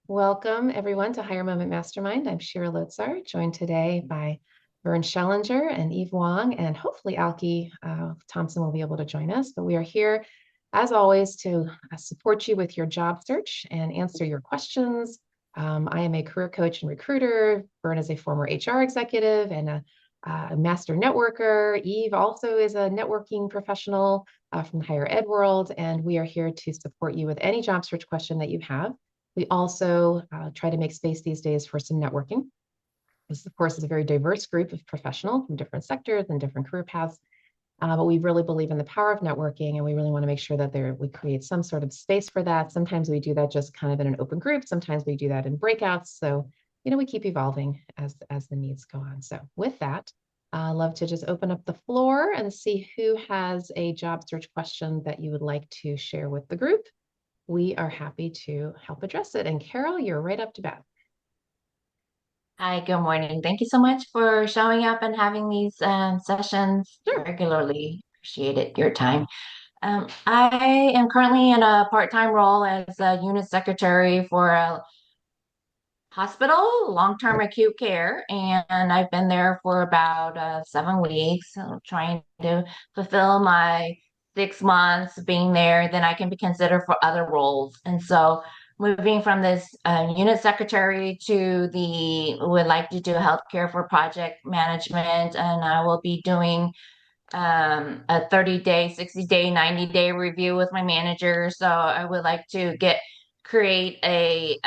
Welcome, everyone, to Higher Moment Mastermind. I'm Shira Lotzar, joined today by Vern Schellinger and Eve Wong, and hopefully Alki Thompson will be able to join us. But we are here, as always, to support you with your job search and answer your questions. I am a career coach and recruiter. Vern is a former HR executive and a master networker. Eve also is a networking professional from the higher ed world, and we are here to support you with any job search question that you have. We also try to make space these days for some networking. This, of course, is a very diverse group of professionals from different sectors and different career paths. But we really believe in the power of networking, and we really want to make sure that we create some sort of space for that. Sometimes we do that just kind of in an open group. Sometimes we do that in breakouts. So, we keep evolving as the needs go on. So with that, I'd love to just open up the floor and see who has a job search question that you would like to share with the group. We are happy to help address it. And Carol, you're right up to bat. Hi, good morning. Thank you so much for showing up and having these sessions Sure. regularly. Appreciate it, your time. I am currently in a part-time role as a unit secretary for a hospital, long-term acute care, and I've been there for about 7 weeks, trying to fulfill my 6 months being there. Then I can be considered for other roles. And so moving from this unit secretary to the would like to do healthcare for project management, and I will be doing a 30-day, 60-day, 90-day review with my manager. So I would like to create a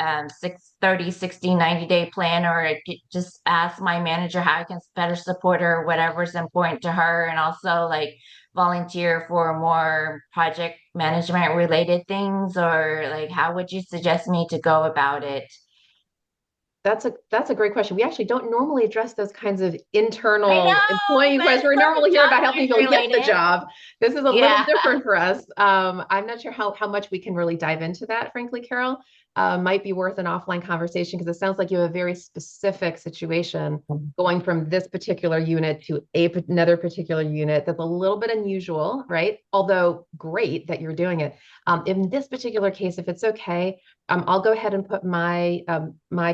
30, 60, 90-day plan, or just ask my manager how I can better support her, whatever's important to her, and also like volunteer for more project management related things, or like how would you suggest me to go about it? That's a great question. We actually don't normally address those kinds of I internal know, employee but questions. it's We're so normally here job about helping search people get the related. job. This is a little Yeah. different for us. I'm not sure how much we can really dive into that, frankly, Carol. Might be worth an offline conversation because it sounds like you have a very specific situation going from this particular unit to another particular unit that's a little bit unusual, right? Although great that you're doing it. In this particular case, if it's okay, I'll go ahead and put my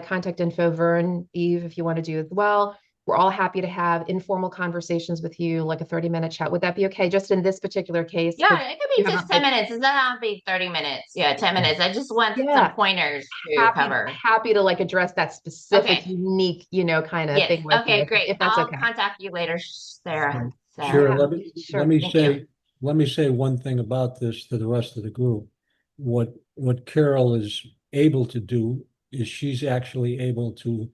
contact info, Vern, Eve, if you want to do as well. We're all happy to have informal conversations with you, like a 30-minute chat. Would that be okay? Just in this particular case, because Yeah, it could you be have just 10 minutes. It doesn't have to be 30 minutes. Yeah, 10 minutes. I just want some yeah, pointers to cover. happy to like address that specific, Okay. unique, kind of Yes. thing with you, Okay, great. if that's I'll okay. contact you later, Sarah. So, Sarah. sure. Yeah, Let sure. me Thank you. say one thing about this to the rest of the group. What Carol is able to do is she's actually able to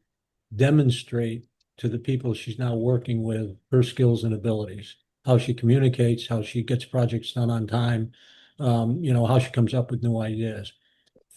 demonstrate to the people she's now working with her skills and abilities, how she communicates, how she gets projects done on time, how she comes up with new ideas.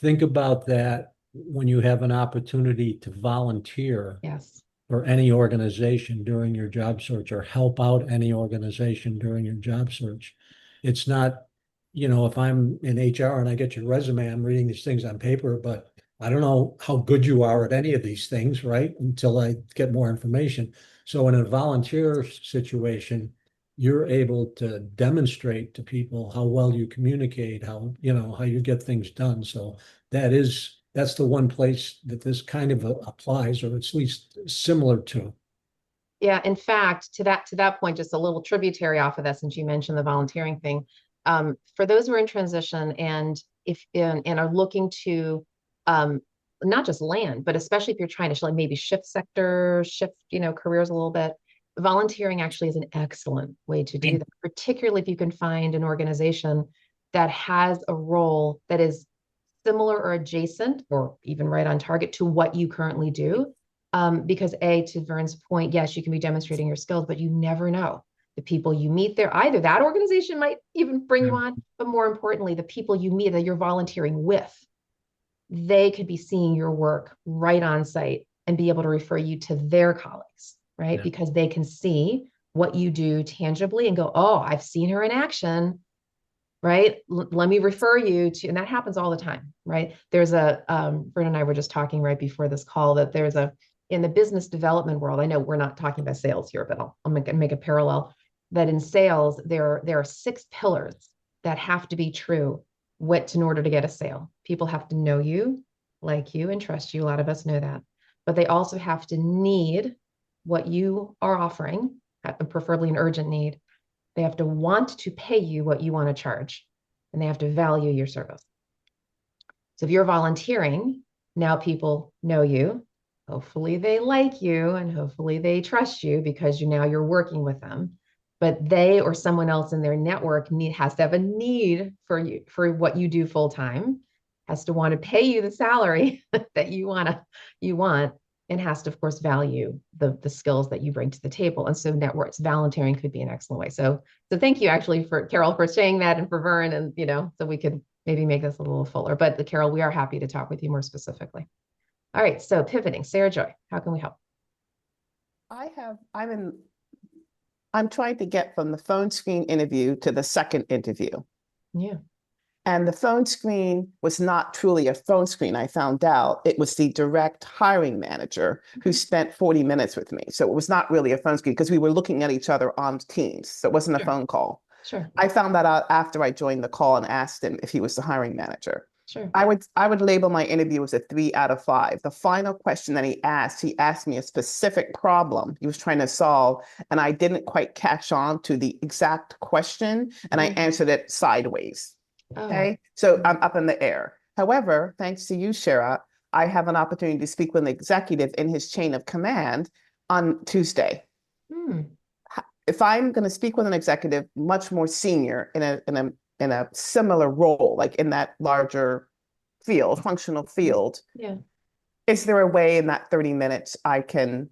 Think about that when you have an opportunity to volunteer Yes. for any organization during your job search or help out any organization during your job search. It's not, if I'm in HR and I get your resume, I'm reading these things on paper, but I don't know how good you are at any of these things, right? Until I get more information. So in a volunteer situation, you're able to demonstrate to people how well you communicate, how you get things done. So that's the one place that this kind of applies, or at least similar to. Yeah, in fact, to that point, just a little tributary off of that, since you mentioned the volunteering thing. For those who are in transition and are looking to not just land, but especially if you're trying to like maybe shift sector, shift careers a little bit, volunteering actually is an excellent way to do that. Particularly if you can find an organization that has a role that is similar or adjacent, or even right on target to what you currently do. Because to Vern's point, yes, you can be demonstrating your skills, but you never know the people you meet there. Either that organization might even bring you Yeah. on, but more importantly, the people you meet that you're volunteering with, they could be seeing your work right on site and be able to refer you to their colleagues, right? Yeah. Because they can see what you do tangibly and go, oh, I've seen her in action, right? Let me refer you to, and that happens all the time, right? Vern and I were just talking right before this call that in the business development world, I know we're not talking about sales here, but I'll make a parallel that in sales, there are 6 pillars that have to be true in order to get a sale. People have to know you, like you and trust you. A lot of us know that. But they also have to need what you are offering, preferably an urgent need. They have to want to pay you what you want to charge, and they have to value your service. So if you're volunteering, now people know you. Hopefully they like you and hopefully they trust you because you're working with them. But they or someone else in their network has to have a need for you for what you do full time, has to want to pay you the salary that you want, and has to, of course, value the skills that you bring to the table. And so networks volunteering could be an excellent way. So thank you actually for Carol for saying that, and for Vern, and so we could maybe make this a little fuller. But Carol, we are happy to talk with you more specifically. All right, so pivoting, Sarah Joy, how can we help? I'm trying to get from the phone screen interview to the second interview. Yeah. And the phone screen was not truly a phone screen. I found out it was the direct hiring manager who spent 40 minutes with me. So it was not really a phone screen because we were looking at each other on Teams. So it wasn't a phone call. Sure. I found that out after I joined the call and asked him if he was the hiring manager. Sure. I would label my interview as a 3 out of 5. The final question that he asked me a specific problem he was trying to solve, and I didn't quite catch on to the exact question, and I answered it sideways. Okay, so I'm up in the air. However, thanks to you, Shara, I have an opportunity to speak with an executive in his chain of command on Tuesday. If I'm going to speak with an executive much more senior in a similar role, like in that larger field, functional field, is there a way in that 30 minutes I can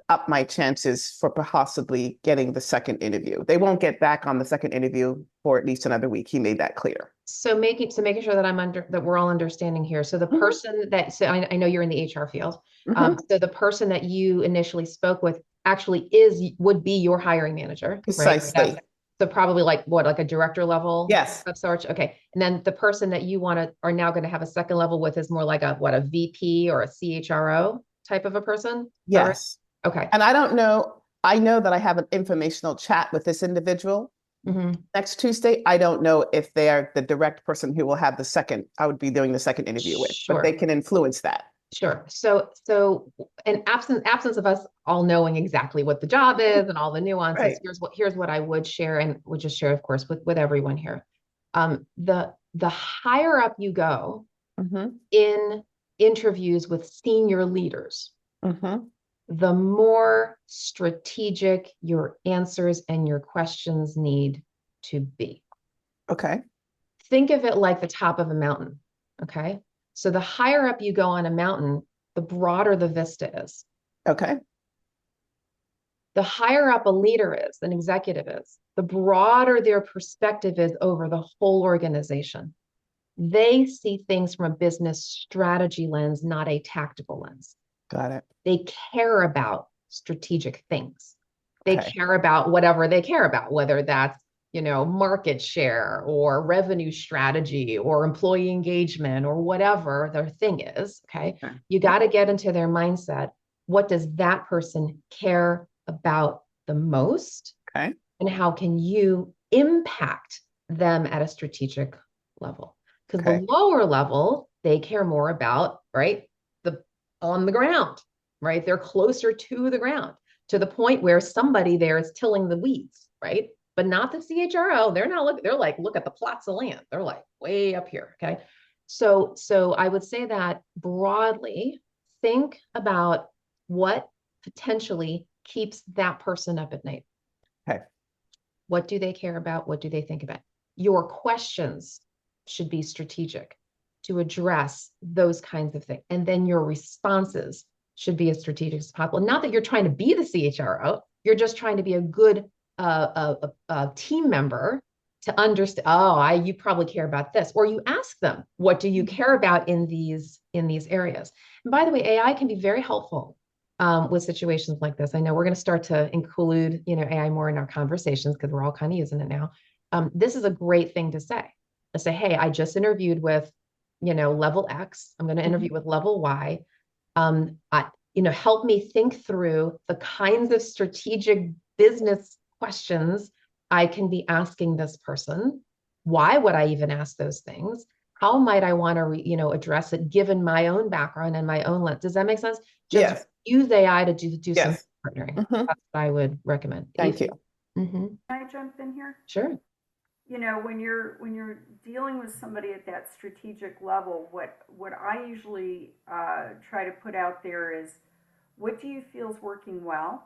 up my chances for possibly getting the second interview? They won't get back on the second interview for at least another week. He made that clear. So making sure that we're all understanding here. So the person I know you're in the HR field. So the person that you initially spoke with actually would be your hiring manager. Precisely. Right? So probably like a director level? Yes. Of sorts. Okay. And then the person that you are now going to have a second level with is more like a VP or a CHRO type of a person? Yes. Okay. And I don't know, I know that I have an informational chat with this individual next Tuesday. I don't know if they are the direct person who will have I would be doing the second interview with, but they can influence that. Sure. So in absence of us all knowing exactly what the job is and all the nuances, here's what I would share, and would just share, of course, with everyone here. The higher up you go in interviews with senior leaders, the more strategic your answers and your questions need to be. Okay. Think of it like the top of a mountain. Okay. So the higher up you go on a mountain, the broader the vista is. Okay. The higher up a leader is, an executive is, the broader their perspective is over the whole organization. They see things from a business strategy lens, not a tactical lens. Got it. They care about strategic things. They care about whatever they care about, whether that's, market share or revenue strategy or employee engagement or whatever their thing is. Okay. You got to get into their mindset. What does that person care about the most? Okay. And how can you impact them at a strategic level? Because the lower level, they care more about, on the ground, right? They're closer to the ground, to the point where somebody there is tilling the weeds, right? But not the CHRO. They're not looking, they're like, look at the plots of land. They're like way up here. Okay. So I would say that broadly, think about what potentially keeps that person up at night. Okay. What do they care about? What do they think about? Your questions should be strategic to address those kinds of things. And then your responses should be as strategic as possible. Not that you're trying to be the CHRO, you're just trying to be a good team member to understand, you probably care about this. Or you ask them, what do you care about in these areas? And by the way, AI can be very helpful with situations like this. I know we're going to start to include, AI more in our conversations because we're all kind of using it now. This is a great thing to say. To say, hey, I just interviewed with, level X. I'm going to interview with level Y. Help me think through the kinds of strategic business questions I can be asking this person. Why would I even ask those things? how might I want to, address it given my own background and my own lens? Does that make sense? Just Yes. use AI to do some Yes. partnering. Mhm. That's what I would recommend. Thank Eve? you. Mhm. Can I jump in here? Sure. When you're dealing with somebody at that strategic level, what I usually try to put out there is, what do you feel is working well,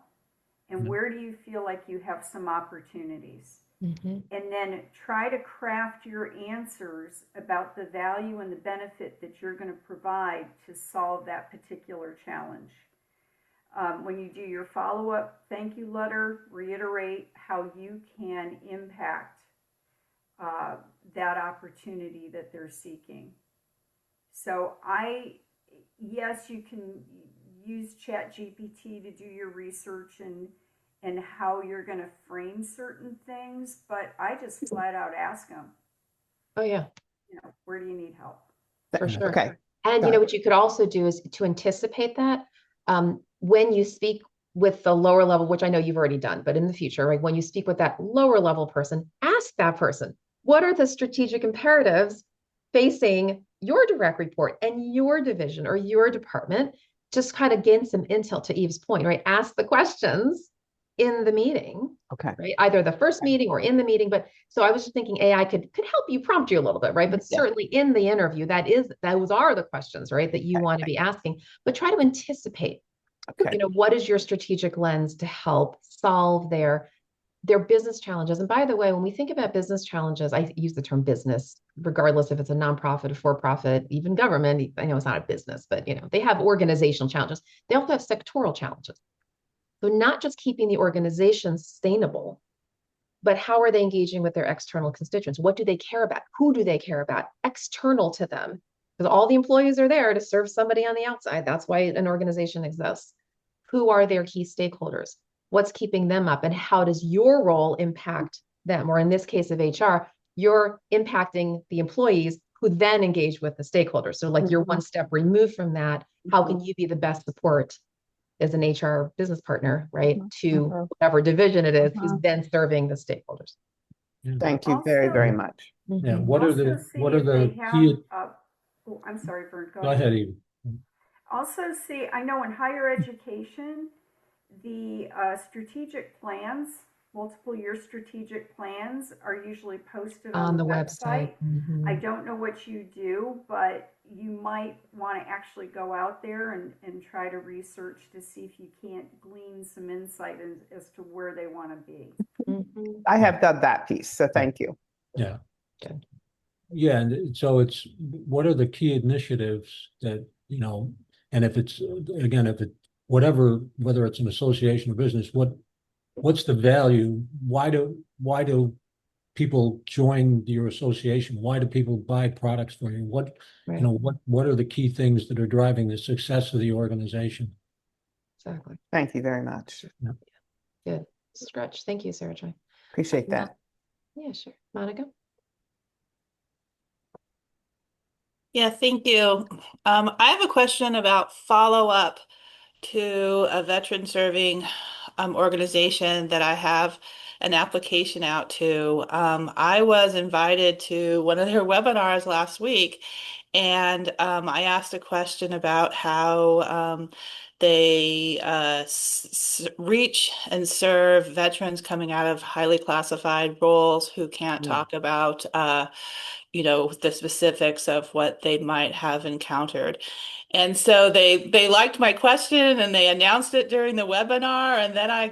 and where do you feel like you have some opportunities? Mhm. And then try to craft your answers about the value and the benefit that you're going to provide to solve that particular challenge. When you do your follow-up thank you letter, reiterate how you can impact uh, that opportunity that they're seeking. So yes, you can use Chat GPT to do your research and how you're going to frame certain things, but I just flat out ask them, Oh, yeah, where do you need help? for sure. Okay. And Got it. what you could also do is to anticipate that when you speak with the lower level, which I know you've already done, but in the future, right? When you speak with that lower level person, ask that person, what are the strategic imperatives facing your direct report and your division or your department? Just kind of gain some intel to Eve's point, right? Ask the questions in the meeting, Okay. right? Either the first meeting or in the meeting. But so I was just thinking AI could help you, prompt you a little bit, right? But Yeah. certainly in the interview, those are the questions, right, that you want to be asking. But try to anticipate, Okay. what is your strategic lens to help solve their business challenges. And by the way, when we think about business challenges, I use the term business, regardless if it's a nonprofit, a for-profit, even government. I know it's not a business, but they have organizational challenges. They also have sectoral challenges. So not just keeping the organization sustainable, but how are they engaging with their external constituents? What do they care about? Who do they care about external to them? Because all the employees are there to serve somebody on the outside. That's why an organization exists. Who are their key stakeholders? What's keeping them up? And how does your role impact them? Or in this case of HR, you're impacting the employees who then engage with the stakeholders. So like you're one step removed from that. How can you be the best support as an HR business partner, right, to whatever division it is, who's then serving the stakeholders? Thank you very, very much. Yeah. Mhm. What are Also the see what are if they the have, key? I'm sorry, Vern, Go ahead, Eve. Also see, I know in higher education, the strategic plans, multiple year strategic plans are usually posted on the website. I Mhm. don't know what you do, but you might want to actually go out there and try to research to see if you can't glean some insight as to where they want to be. Mhm. I have done that piece, so thank you. Yeah. Good. Yeah. And so it's what are the key initiatives that, and if it's again, whatever, whether it's an association or business, what's the value? Why do people join your association? Why do people buy products from you? Right. What are the key things that are driving the success of the organization? Exactly. Thank you very much. Good. Stretch. Thank you, Sarah Joy. Appreciate that. Yeah, sure. Monica? Yeah, thank you. I have a question about follow-up to a veteran serving organization that I have an application out to. I was invited to one of their webinars last week, and I asked a question about how they reach and serve veterans coming out of highly classified roles who can't talk about the specifics of what they might have encountered. And so they liked my question and they announced it during the webinar. And then I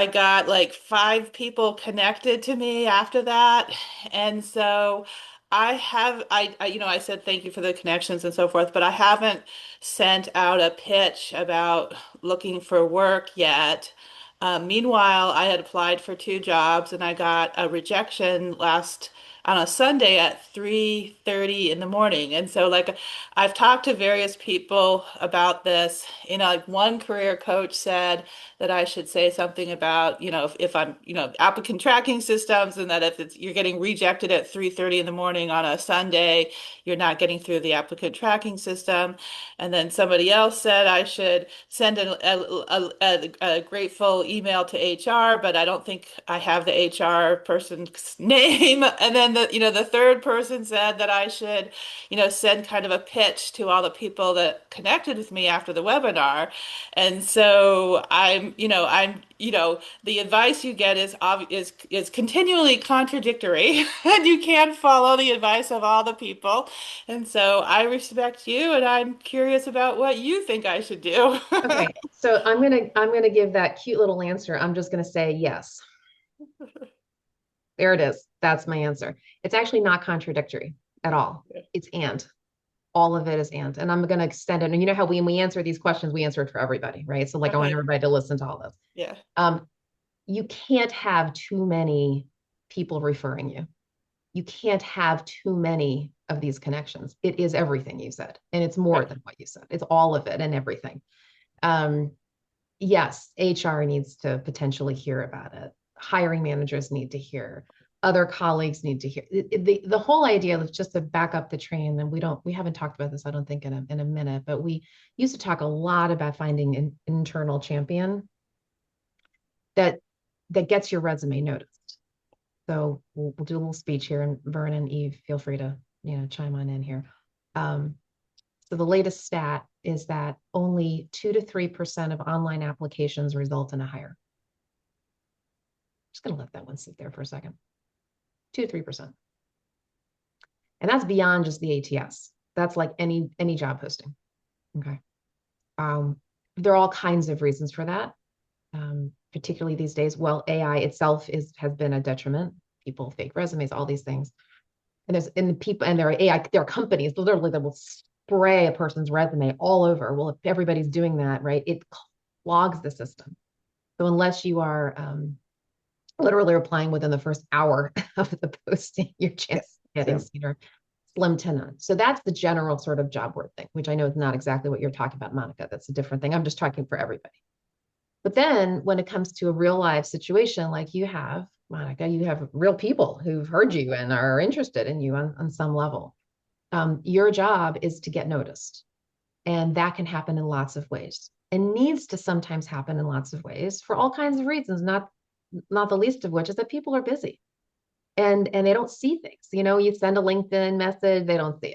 got like 5 people connected to me after that. And so I said thank you for the connections and so forth, but I haven't sent out a pitch about looking for work yet. Meanwhile, I had applied for 2 jobs and I got a rejection on a Sunday at 3:30 in the morning. And so like I've talked to various people about this. Like one career coach said that I should say something about, if I'm, applicant tracking systems, and that if you're getting rejected at 3:30 in the morning on a Sunday, you're not getting through the applicant tracking system. And then somebody else said I should send a grateful email to HR, but I don't think I have the HR person's name. And then the third person said that I should, send kind of a pitch to all the people that connected with me after the webinar. And so the advice you get is continually contradictory, and you can't follow the advice of all the people. And so I respect you, and I'm curious about what you think I should do. Okay, so I'm gonna give that cute little answer. I'm just gonna say yes. There it is. That's my answer. It's actually not contradictory at all. It's and. All of it is and I'm going to extend it. And you know how when we answer these questions, we answer it for everybody, right? So like I want Okay. everybody to listen to all this. Yeah. You can't have too many people referring you. You can't have too many of these connections. It is everything you said, and it's more Right. than what you said. It's all of it and everything. Yes, HR needs to potentially hear about it. Hiring managers need to hear. Other colleagues need to hear. The whole idea is just to back up the train, and we haven't talked about this, I don't think, in a minute, but we used to talk a lot about finding an internal champion that gets your resume noticed. So we'll do a little speech here, and Vern and Eve, feel free to chime on in here. So the latest stat is that only 2 to 3% of online applications result in a hire. Just going to let that one sit there for a second. 2 to 3%. And that's beyond just the ATS. That's like any job posting. Okay. There are all kinds of reasons for that. Particularly these days. Well, AI itself has been a detriment. People fake resumes, all these things. And there are companies literally that will spray a person's resume all over. Well, if everybody's doing that, right, it clogs the system. So unless you are literally applying within the first hour of the posting, your chance of getting seen are slim to none. So that's the general sort of job board thing, which I know is not exactly what you're talking about, Monica. That's a different thing. I'm just talking for everybody. But then when it comes to a real life situation like you have, Monica, you have real people who've heard you and are interested in you on some level. Your job is to get noticed. And that can happen in lots of ways and needs to sometimes happen in lots of ways for all kinds of reasons, not the least of which is that people are busy and they don't see things. You send a LinkedIn message, they don't see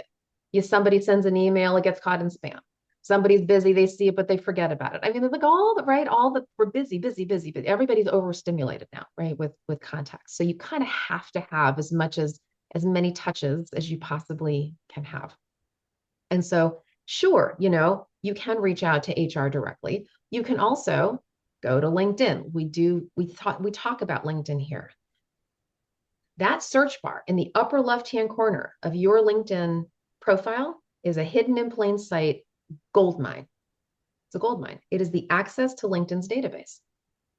it. Somebody sends an email, it gets caught in spam. Somebody's busy, they see it, but they forget about it. I mean, it's like we're busy, but everybody's overstimulated now, right? With contacts. So you kind of have to have as many touches as you possibly can have. And so, sure, you can reach out to HR directly. You can also go to LinkedIn. We talk about LinkedIn here. That search bar in the upper left-hand corner of your LinkedIn profile is a hidden in plain sight gold mine. It's a gold mine. It is the access to LinkedIn's database.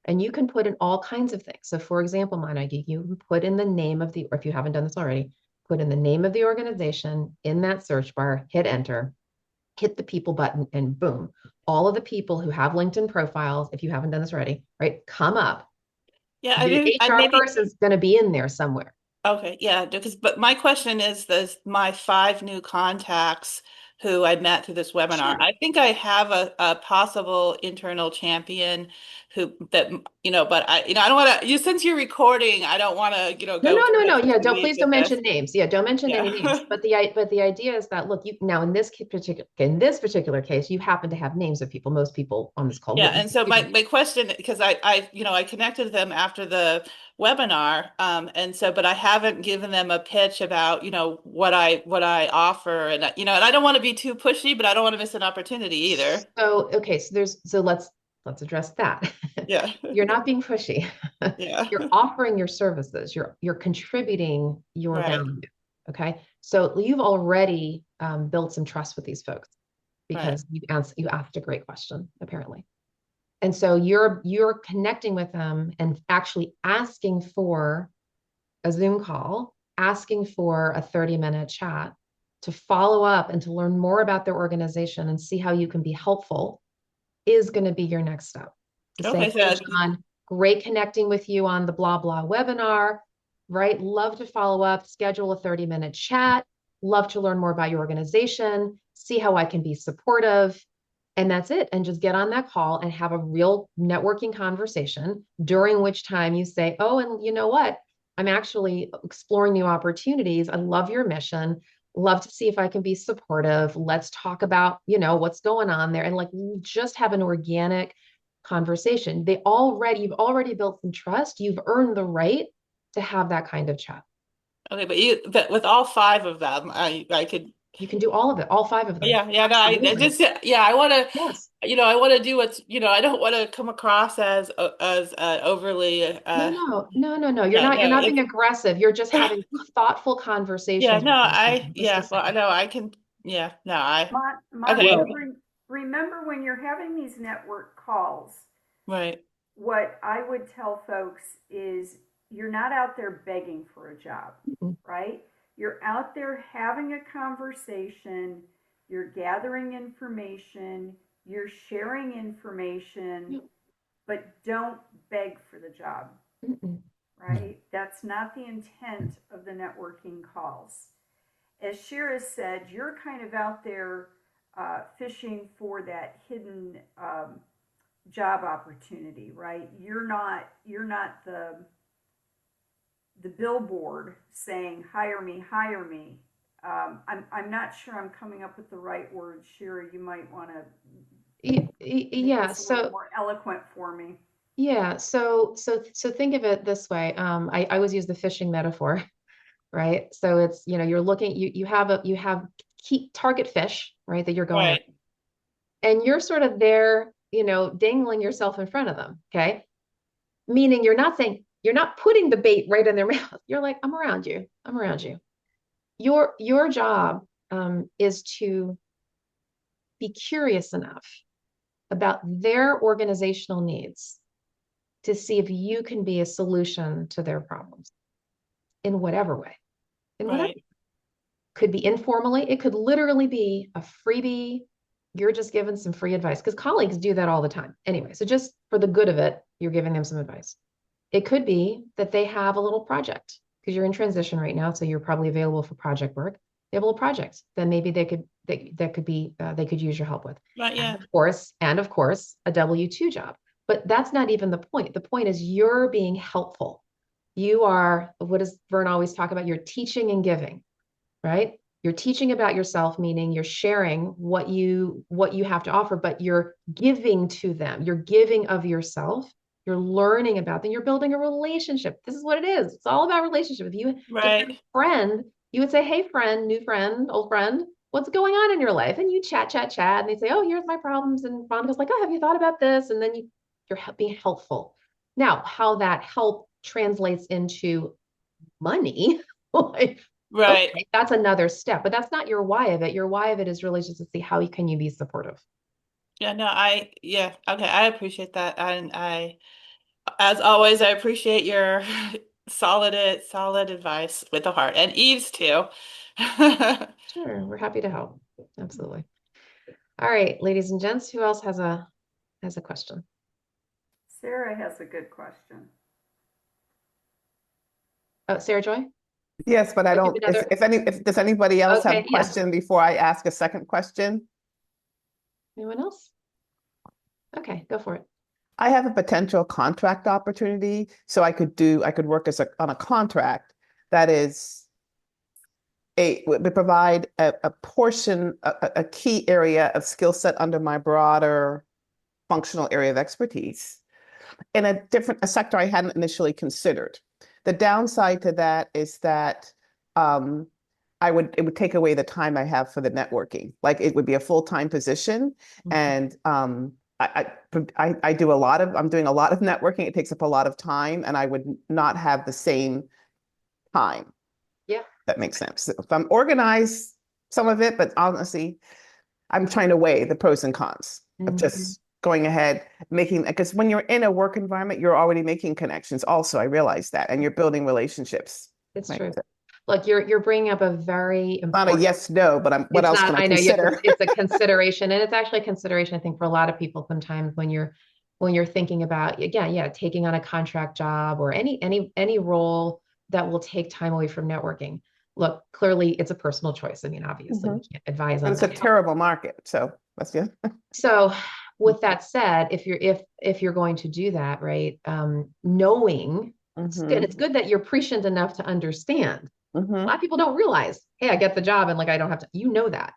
And you can put in all kinds of things. So for example, Monica, you can put in the name of or if you haven't done this already, put in the name of the organization in that search bar, hit enter, hit the people button, and boom, all of the people who have LinkedIn profiles, if you haven't done this already, right, come up. Yeah, The HR person is going to be in there somewhere. Okay, yeah, but my question is my 5 new contacts who I met through this webinar. Sure. I think I have a possible internal champion but I don't want to, since you're recording, I don't want to, go No. Yeah, please weeds don't with mention this. names. Yeah, don't mention any names. But the idea is that, look, now in this particular case, you happen to have names of people. Most people on this call Yeah, wouldn't. and so my question, because I connected them after the webinar, and so but I haven't given them a pitch about, what I offer, and and I don't want to be too pushy, but I don't want to miss an opportunity either. So okay, so let's address that. Yeah. You're not being pushy. Yeah. You're offering your services. You're contributing your Right. value. Okay, so you've already built some trust with these folks Right. because you asked a great question, apparently. And so you're connecting with them and actually asking for a Zoom call, asking for a 30-minute chat to follow up and to learn more about their organization and see how you can be helpful is going to be your next step. To say, Okay, hey, so John, great connecting with you on the blah, blah webinar, right? Love to follow up, schedule a 30-minute chat, love to learn more about your organization, see how I can be supportive. And that's it. And just get on that call and have a real networking conversation, during which time you say, oh, and you know what? I'm actually exploring new opportunities. I love your mission. Love to see if I can be supportive. Let's talk about, what's going on there and like just have an organic conversation. You've already built some trust. You've earned the right to have that kind of chat. Okay, but with all five of them, I could. You can do all of it, all five of them. Yeah, yeah, no, I Absolutely. just, yeah, I want to, Yes. I want to do what's, I don't want to come across as overly, No. You're yeah, not, you're no, not being aggressive. You're just having thoughtful yeah, conversations no, with them. Just to say, well, I know I can, yeah, no, Monica, okay, Well, remember when you're having these network calls, right, what I would tell folks is you're not out there begging for a job, mm, right? You're out there having a conversation, you're gathering information, you're sharing information, yeah, but don't beg for the job, mm-mm. no. right? That's not the intent of the networking calls. As Shira said, you're kind of out there fishing for that hidden job opportunity, right? You're not the billboard saying hire me, hire me. I'm not sure I'm coming up with the right words. Shira, you might want to make Yeah. this a little So more eloquent for me. yeah. So think of it this way. I always use the fishing metaphor, right? So it's, you're looking, you have key target fish, right, that you're going right, after. And you're sort of there, dangling yourself in front of them. Okay. Meaning you're not putting the bait right in their mouth. You're like, I'm around you. I'm around you. Your job is to be curious enough about their organizational needs to see if you can be a solution to their problems in whatever way. In whatever right, could be informally, it could literally be a freebie. You're just giving some free advice because colleagues do that all the time. Anyway, so just for the good of it, you're giving them some advice. It could be that they have a little project because you're in transition right now, so you're probably available for project work. They have a little project, then maybe they could use your help with. right, yeah, And of course, a W-2 job. But that's not even the point. The point is you're being helpful. You are, what does Vern always talk about? You're teaching and giving, right? You're teaching about yourself, meaning you're sharing what you have to offer, but you're giving to them. You're giving of yourself. You're learning about them. You're building a relationship. This is what it is. It's all about relationship. If you just had a right, friend, you would say, "Hey, friend, new friend, old friend, what's going on in your life?" And you chat, and they say, "Oh, here's my problems." And Monica's like, "Oh, have you thought about this?" And then you're being helpful. Now, how that help translates into money, like, right. okay, that's another step, but that's not your why of it. Your why of it is really just to see how can you be supportive. Yeah, no, yeah, okay, I appreciate that. And as always, I appreciate your solid advice with the heart and Eve's too. Sure, we're happy to help. Absolutely. All right, ladies and gents, who else has a question? Sarah has a good question. Oh, Sarah Joy? Yes, but I I'll give don't, another. if does anybody else have a Okay, yeah. question before I ask a second question? Anyone else? Okay, go for it. I have a potential contract opportunity, so I could work on a contract that is would provide a portion, a key area of skill set under my broader functional area of expertise in a sector I hadn't initially considered. The downside to that is that um, it would take away the time I have for the networking. Like it would be a full-time position, Mhm. and I'm doing a lot of networking. It takes up a lot of time, and I would not have the same time. Yeah. That makes sense. If I'm organized, some of it, but honestly, I'm trying to weigh the pros and cons of Mhm. just going ahead, because when you're in a work environment, you're already making connections. Also, I realize that, and you're building relationships. It's Right. true. Look, you're bringing up a very Not a important. yes, no, but what It's else not, can I I know consider? it's a consideration, and it's actually a consideration, I think, for a lot of people sometimes when you're thinking about, again, yeah, taking on a contract job or any role that will take time away from networking. Look, clearly it's a personal choice. I mean, obviously we Mhm. can't advise And on it's a that. terrible market. So that's yeah. So with that said, if you're going to do that, right, knowing And it's good that you're prescient enough to understand. A lot Mm-hmm. of people don't realize, hey, I get the job and like I don't have to, that.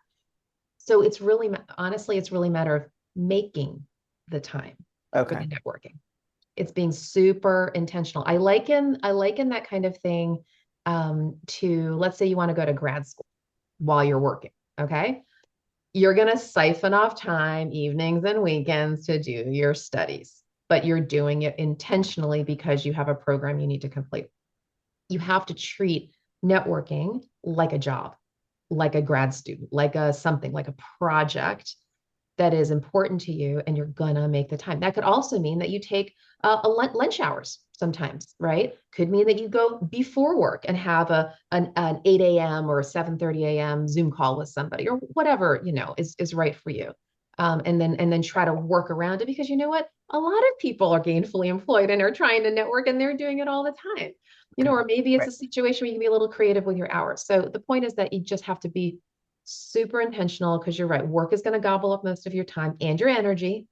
So it's really, honestly, it's really a matter of making the time for the Okay. networking. It's being super intentional. I liken that kind of thing to, let's say you want to go to grad school while you're working. Okay. You're going to siphon off time, evenings and weekends to do your studies, but you're doing it intentionally because you have a program you need to complete. You have to treat networking like a job, like a grad student, like a something, like a project that is important to you, and you're gonna make the time. That could also mean that you take a lunch hours sometimes, right? Could mean that you go before work and have an 8 a.m. or a 7:30 a.m. Zoom call with somebody or whatever, is right for you. And then try to work around it, because you know what? A lot of people are gainfully employed and are trying to network, and they're doing it all the time. Or maybe it's Right. a situation where you can be a little creative with your hours. So the point is that you just have to be super intentional, because you're right. Work is going to gobble up most of your time and your energy.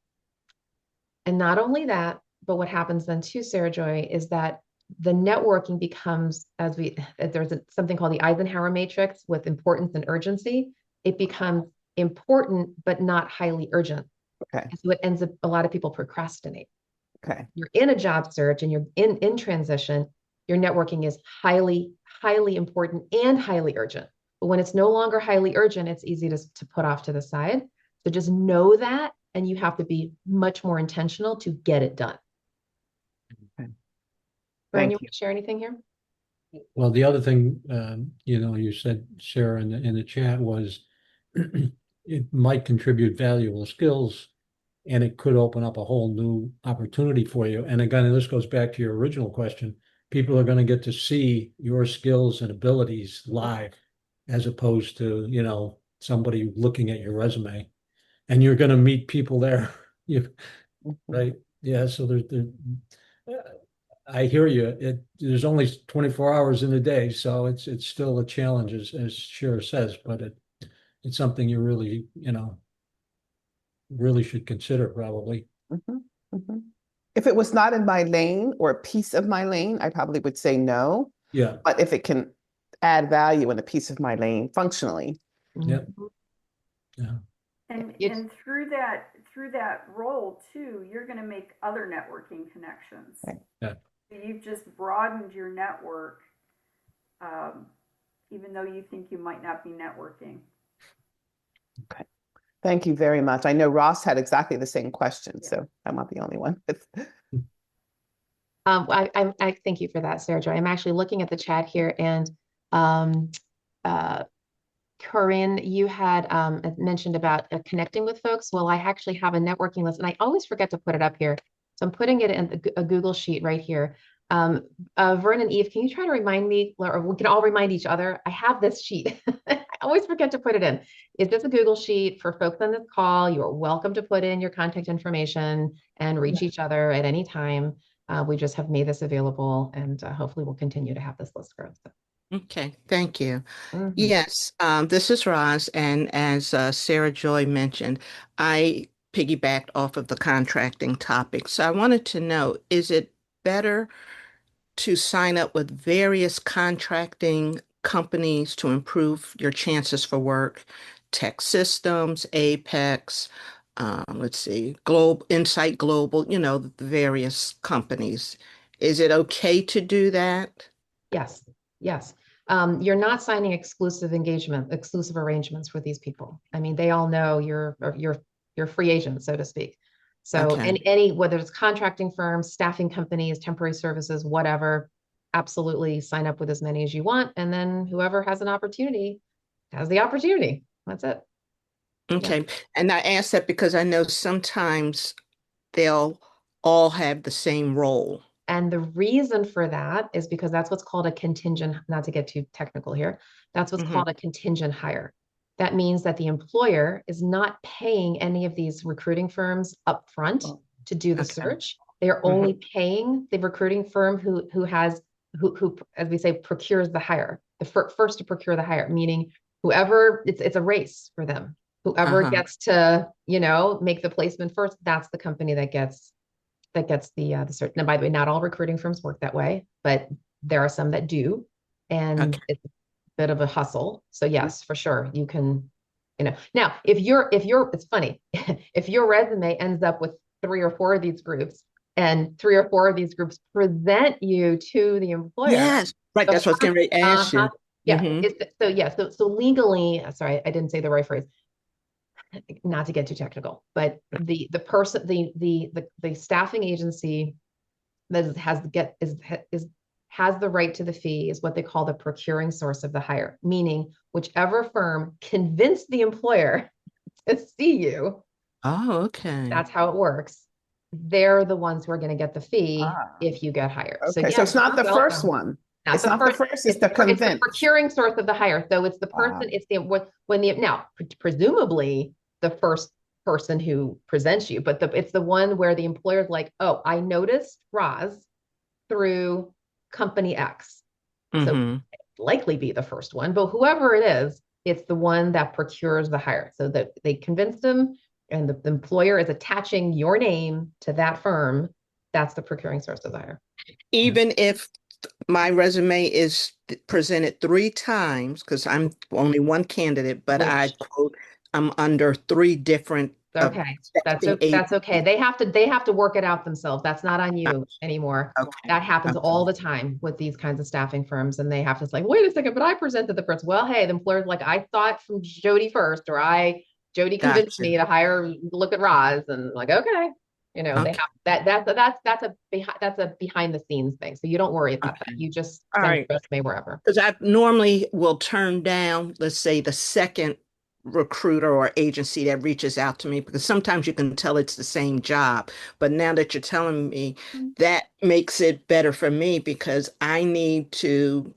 And not only that, but what happens then too, Sarah Joy, is that the networking becomes, something called the Eisenhower matrix with importance and urgency. It becomes important, but not highly urgent. Okay. And so it ends up, a lot of people procrastinate. Okay. You're in a job search and you're in transition. Your networking is highly, highly important and highly urgent. But when it's no longer highly urgent, it's easy to put off to the side. So just know that, and you have to be much more intentional to get it done. Okay. Brian, you Thank want you. to share anything here? Well, the other thing, you said, Sarah, in the chat was it might contribute valuable skills, and it could open up a whole new opportunity for you. And again, this goes back to your original question. People are going to get to see your skills and abilities live, as opposed to, somebody looking at your resume. And you're going to meet people there. You, Mhm. right? Yeah. So I hear you. There's only 24 hours in a day, so it's still a challenge, as Shira says, but it's something you really, really should consider probably. Mhm. Mhm. If it was not in my lane or a piece of my lane, I probably would say no. Yeah. But if it can add value in a piece of my lane functionally. Yeah. Mhm. Yeah. It's Through that role too, you're going to make other networking connections. Right. Yeah. You've just broadened your network, um, even though you think you might not be networking. Okay. Thank you very much. I know Ross had exactly the same question, so I'm not the only one. I thank you for that, Sarah Joy. I'm actually looking at the chat here, and um, uh, Corinne, you had mentioned about connecting with folks. Well, I actually have a networking list, and I always forget to put it up here. So I'm putting it in a Google sheet right here. Vern and Eve, can you try to remind me, or we can all remind each other? I have this sheet. I always forget to put it in. It's just a Google sheet for folks on this call. You are welcome to put in your contact information and reach each other at any time. We just have made this available, and hopefully we'll continue to have this list grow. So, Okay, thank you. mhm. Yes, this is Roz, and as Sarah Joy mentioned, I piggybacked off of the contracting topic. So I wanted to know, is it better to sign up with various contracting companies to improve your chances for work? Tech Systems, Apex, let's see, Insight Global, the various companies. Is it okay to do that? Yes, yes. You're not signing exclusive arrangements with these people. I mean, they all know you're free agent, so to speak. So Okay. whether it's contracting firms, staffing companies, temporary services, whatever, absolutely sign up with as many as you want. And then whoever has an opportunity has the opportunity. That's it. Yeah. Okay. And I ask that because I know sometimes they'll all have the same role. And the reason for that is because that's what's called a contingent, not to get too technical here, that's what's Hmm. called a contingent hire. That means that the employer is not paying any of these recruiting firms upfront to do the Okay. search. They are Hmm. only paying the recruiting firm who, as we say, procures the hire, the first to procure the hire, meaning whoever, it's a race for them. Whoever Uh-huh. gets to, make the placement first, that's the company that gets the cert. Now, by the way, not all recruiting firms work that way, but there are some that do, and Okay. it's a bit of a hustle. So yes, for sure, you can, Now, if you're, it's funny, if your resume ends up with 3 or 4 of these groups, and 3 or 4 of these groups present you to the employer, Yes. Right. the That's what I was first, going to ask uh-huh, you. yeah, Hmm. so legally, sorry, I didn't say the right phrase, not to get too technical, but the person, the staffing agency that has the right to the fee is what they call the procuring source of the hire, meaning whichever firm convinced the employer to see you, Oh, okay. that's how it works. They're the ones who are going to get the fee Ah, if you get hired. So okay. So yes, it's not you're the first welcome. one. Not It's the not the first. first, it's the It's the convince. procuring source of the hire. So it's the Ah, person. It's the when the now presumably the first person who presents you, but it's the one where the employer's like, oh, I noticed Roz through company X. So Hmm. likely be the first one, but whoever it is, it's the one that procures the hire. So that they convinced them, and the employer is attaching your name to that firm. That's the procuring source of the hire. Even if my resume is presented 3 times, because I'm only one candidate, but I Which quote, I'm under 3 different okay, staffing that's okay. agencies. They have to work it out themselves. That's not on you anymore. Okay. That happens Okay. all the time with these kinds of staffing firms, and they have to say, wait a second, but I presented the person. Well, hey, the employer's like, I saw it from Jody first, or Jody convinced Gotcha. me to hire, look at Roz, and like, okay, they Okay. have that's a behind the scenes thing. So you don't worry about that. Okay. You just All send right. your resume wherever. Because I normally will turn down, let's say, the second recruiter or agency that reaches out to me, because sometimes you can tell it's the same job. But now that you're telling me, that makes it better for me because I need to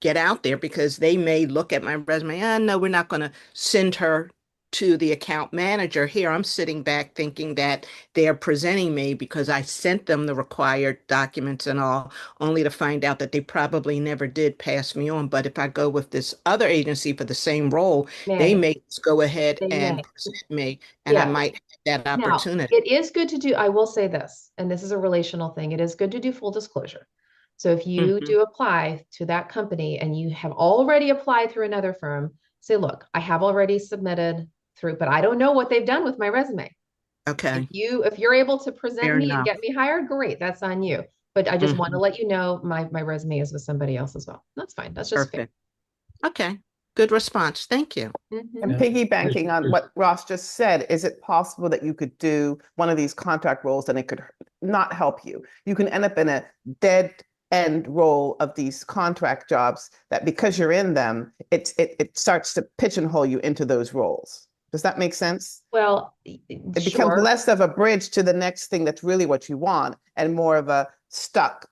get out there because they may look at my resume. No, we're not going to send her to the account manager. Here, I'm sitting back thinking that they're presenting me because I sent them the required documents and all, only to find out that they probably never did pass me on. But if I go with this other agency for the same role, they May may just go ahead they and may present me, and I yeah. might have that Now, opportunity. it is good to do, I will say this, and this is a relational thing. It is good to do full disclosure. So if you Hmm. do apply to that company and you have already applied through another firm, say, look, I have already submitted through, but I don't know what they've done with my resume. If Okay, you're able to present fair me and enough. get me hired, great, that's on you. But I just want to Hmm. let you know my resume is with somebody else as well. That's fine. That's just fair. Perfect. Okay, good response. Thank you. and Mhm. Yeah. piggybacking on what Ross just said, is it possible that you could do one of these contract roles and it could not help you? You can end up in a dead end role of these contract jobs that because you're in them, it starts to pigeonhole you into those roles. Does that make sense? Well, It becomes sure. less of a bridge to the next thing that's really what you want and more of a stuck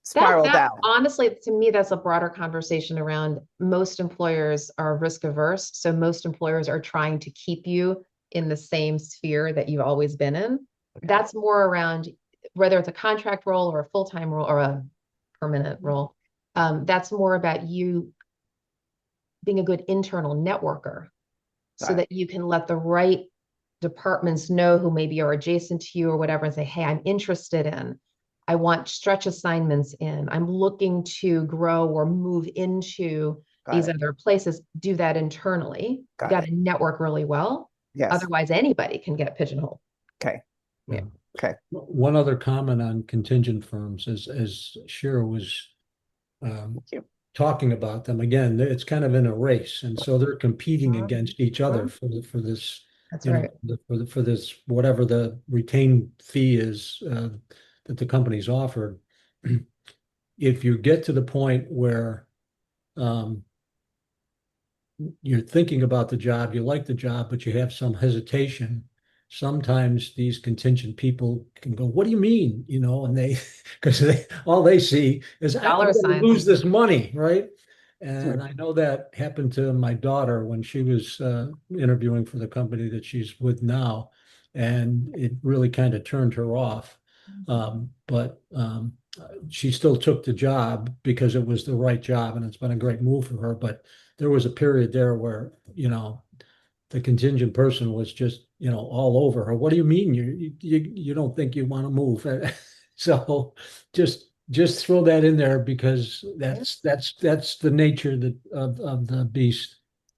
spiral That down. honestly, to me, that's a broader conversation around most employers are risk averse. So most employers are trying to keep you in the same sphere that you've always been in. Okay. That's more around whether it's a contract role or a full-time role or a permanent role. That's more about you being a good internal networker so Got it. that you can let the right departments know who maybe are adjacent to you or whatever and say, hey, I'm interested in, I want stretch assignments in, I'm looking to grow or move into Got these it. other places. Do that internally. You Got got it. to network really well. Yes. Otherwise, anybody can get pigeonholed. Okay. Yeah. Yeah. Okay. One other comment on contingent firms, as Shira was Thank you. talking about them, again, it's kind of in a race, and so they're competing against each other for this, That's right. for this whatever the retained fee is that the company's offered. If you get to the point where um, you're thinking about the job, you like the job, but you have some hesitation. Sometimes these contingent people can go, "What do you mean?" And they, because all they see is I'm Dollar going to signs. lose this money, right? Sure. And I know that happened to my daughter when she was interviewing for the company that she's with now, and it really kind of turned her off. But she still took the job because it was the right job, and it's been a great move for her. But there was a period there where, the contingent person was just, all over. Or what do you mean you don't think you want to move? So just throw that in there because that's the nature of the beast.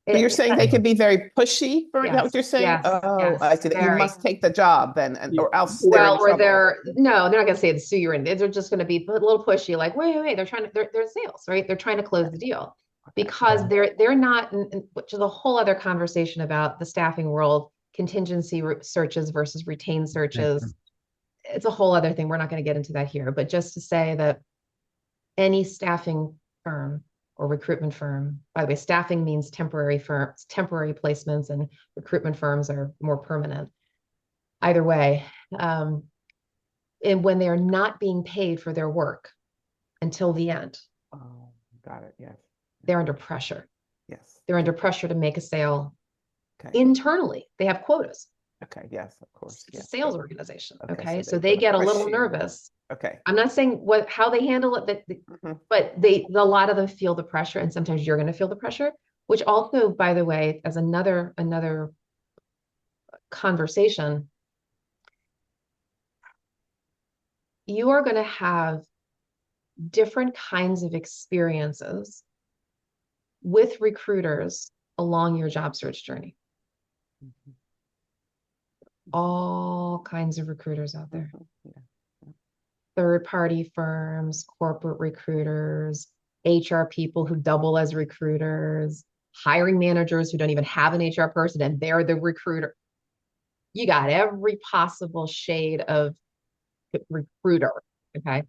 So you're saying they could be very pushy, is that what you're saying? Yes, Oh, I yes, see that you very. must take the job then, or else they're Well, in or trouble. no, they're not gonna say the sue you're in. They're just gonna be a little pushy, like, wait, they're in sales, right? They're trying to close the deal because they're not, which is a whole other conversation about the staffing world, contingency searches versus retained searches. It's a whole other thing. We're not going to get into that here, but just to say that any staffing firm or recruitment firm, by the way, staffing means temporary placements, and recruitment firms are more permanent. Either way, and when they are not being paid for their work until the end, Oh, got it. Yes. they're under pressure. Yes. They're under pressure to make a sale Okay. internally. They have quotas. Okay. Yes, of course. It's a Yes. sales organization. Okay. So So they get a little push you. nervous. Okay. I'm not saying how they handle it, but a lot of them feel the pressure, and sometimes you're going to feel the pressure, which also, by the way, as another conversation, you are going to have different kinds of experiences with recruiters along your job search journey. All kinds of recruiters out there. Third-party firms, corporate recruiters, HR people who double as recruiters, hiring managers who don't even have an HR person and they're the recruiter. You got every possible shade of recruiter, okay?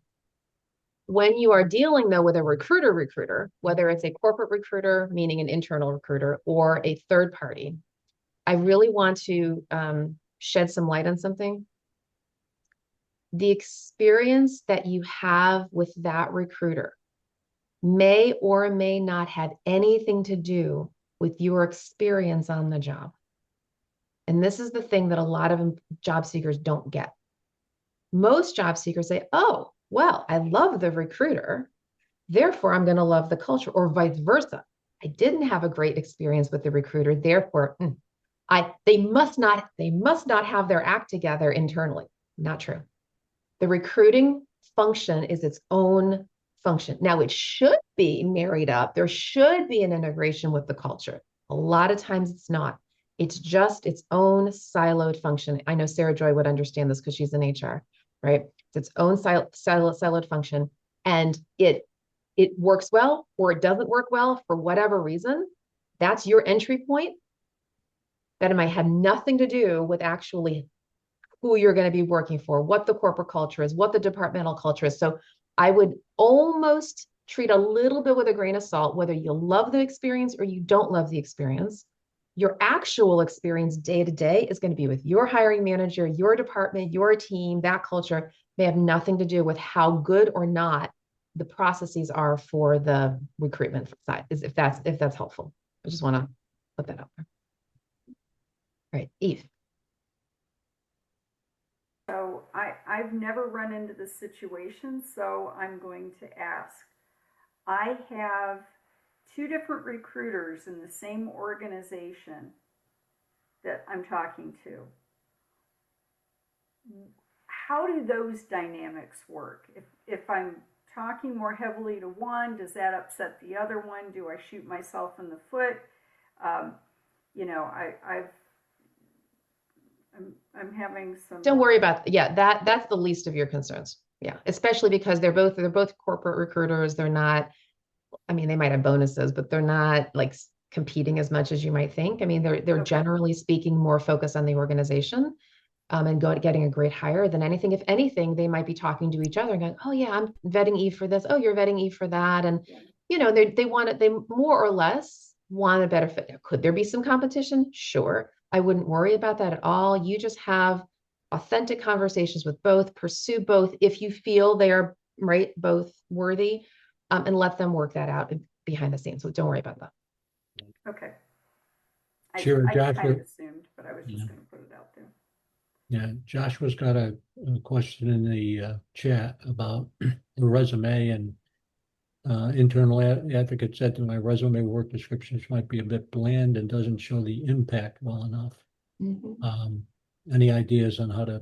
When you are dealing, though, with a recruiter, whether it's a corporate recruiter, meaning an internal recruiter, or a third party, I really want to shed some light on something. The experience that you have with that recruiter may or may not have anything to do with your experience on the job. And this is the thing that a lot of job seekers don't get. Most job seekers say, oh, well, I love the recruiter, therefore I'm going to love the culture, or vice versa. I didn't have a great experience with the recruiter, therefore they must not have their act together internally. Not true. The recruiting function is its own function. Now, it should be married up. There should be an integration with the culture. A lot of times it's not. It's just its own siloed function. I know Sarah Joy would understand this because she's in HR, right? It's its own siloed function, and it works well or it doesn't work well for whatever reason. That's your entry point. That might have nothing to do with actually who you're going to be working for, what the corporate culture is, what the departmental culture is. So I would almost treat a little bit with a grain of salt, whether you love the experience or you don't love the experience. Your actual experience day to day is going to be with your hiring manager, your department, your team. That culture may have nothing to do with how good or not the processes are for the recruitment side, if that's helpful. I just want to put that out there. All right, Eve. So I've never run into this situation, so I'm going to ask. I have two different recruiters in the same organization that I'm talking to. How do those dynamics work? If I'm talking more heavily to one, does that upset the other one? Do I shoot myself in the foot? I'm having some. Don't worry about that's the least of your concerns. Yeah, especially because they're both corporate recruiters. They're not. I mean, they might have bonuses, but they're not like competing as much as you might think. I mean, they're okay. Generally speaking more focused on the organization and getting a great hire than anything. If anything, they might be talking to each other and going, "Oh yeah, I'm vetting Eve for this. Oh, you're vetting Eve for that." And they more or less want a better fit. Could there be some competition? Sure. I wouldn't worry about that at all. You just have authentic conversations with both, pursue both if you feel they're both worthy, and let them work that out behind the scenes. So don't worry about that. Okay. Sure, I kind of assumed, but I was just going to put it out there. Yeah, Joshua's got a question in the chat about the resume, and internal advocate said that my resume work descriptions might be a bit bland and doesn't show the impact well enough. Mhm. Any ideas on how to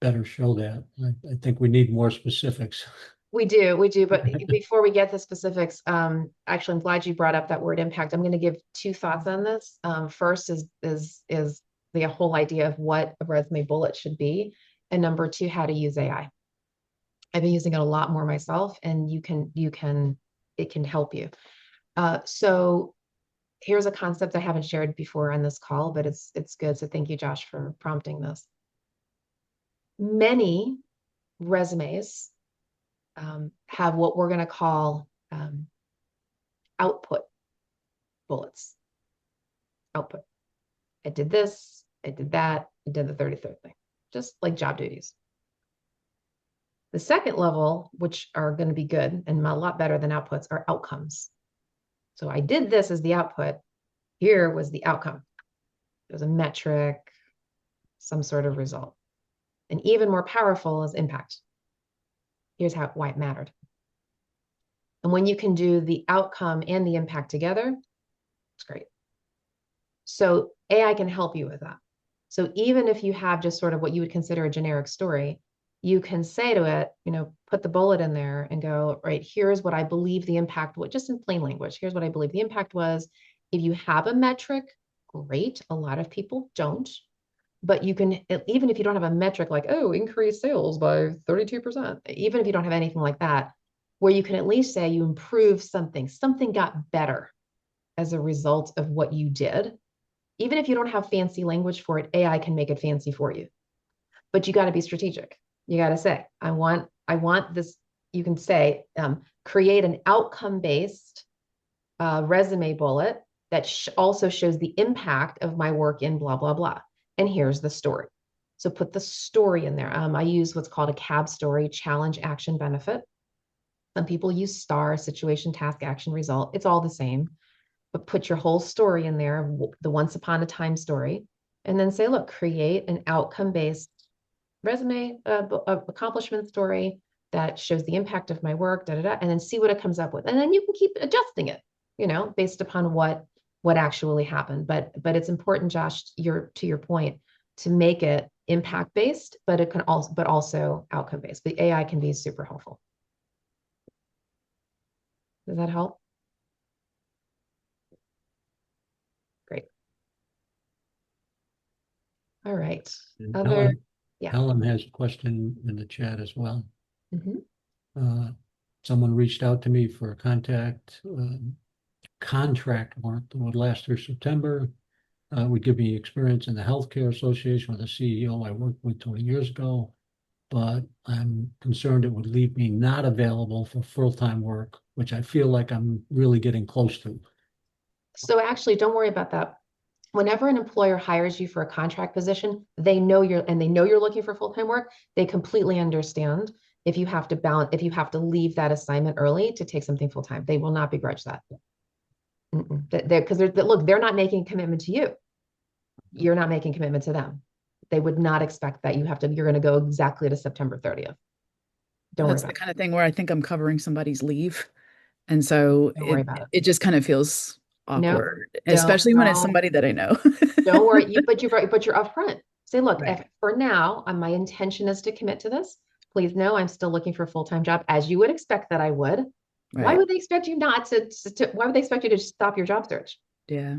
better show that? I think we need more specifics. We do. But before we get to specifics, actually, I'm glad you brought up that word impact. I'm going to give two thoughts on this. First is the whole idea of what a resume bullet should be, and number two, how to use AI. I've been using it a lot more myself, and it can help you. So here's a concept I haven't shared before on this call, but it's good. So thank you, Josh, for prompting this. Many resumes have what we're going to call output bullets. Output. I did this, I did that, I did the 33rd thing, just like job duties. The second level, which are going to be good and a lot better than outputs, are outcomes. So I did this as the output. Here was the outcome. It was a metric, some sort of result. And even more powerful is impact. Here's why it mattered. And when you can do the outcome and the impact together, it's great. So AI can help you with that. So even if you have just sort of what you would consider a generic story, you can say to it, put the bullet in there and go, right, here's what I believe the impact was, just in plain language. Here's what I believe the impact was. If you have a metric, great. A lot of people don't. But you can, even if you don't have a metric like, oh, increase sales by 32%, even if you don't have anything like that, where you can at least say you improved something got better as a result of what you did. Even if you don't have fancy language for it, AI can make it fancy for you. But you got to be strategic. You got to say, I want this. You can say, create an outcome-based resume bullet that also shows the impact of my work in blah, blah, blah. And here's the story. So put the story in there. I use what's called a CAB story, challenge, action, benefit. Some people use STAR, situation, task, action, result. It's all the same. But put your whole story in there, the once upon a time story, and then say, look, create an outcome-based resume, accomplishment story that shows the impact of my work, and then see what it comes up with. And then you can keep adjusting it, based upon what actually happened. But it's important, Josh, to your point, to make it impact-based, but it can also outcome-based. The AI can be super helpful. Does that help? Great. All right. Yeah. Helen has a question in the chat as well. Mm-hmm. Someone reached out to me for a contract work that would last through September. Would give me experience in the Healthcare Association with a CEO I worked with 20 years ago, but I'm concerned it would leave me not available for full-time work, which I feel like I'm really getting close to. So actually, don't worry about that. Whenever an employer hires you for a contract position, they know you're looking for full-time work. They completely understand if you have to leave that assignment early to take something full-time. They will not begrudge that. Because they're not making a commitment to you. You're not making a commitment to them. They would not expect that you're going to go exactly to September 30th. Don't worry That's about the it. kind of thing where I think I'm covering somebody's leave. And so Don't worry about it. it just kind of feels No, awkward, especially when it's somebody that I know. Don't worry. But you're upfront. Say, look, if for now, my intention is to commit to this. Please know I'm still looking for a full-time job, as you would expect that I would. Why Right. would they expect you not to why would they expect you to stop your job search? Yeah.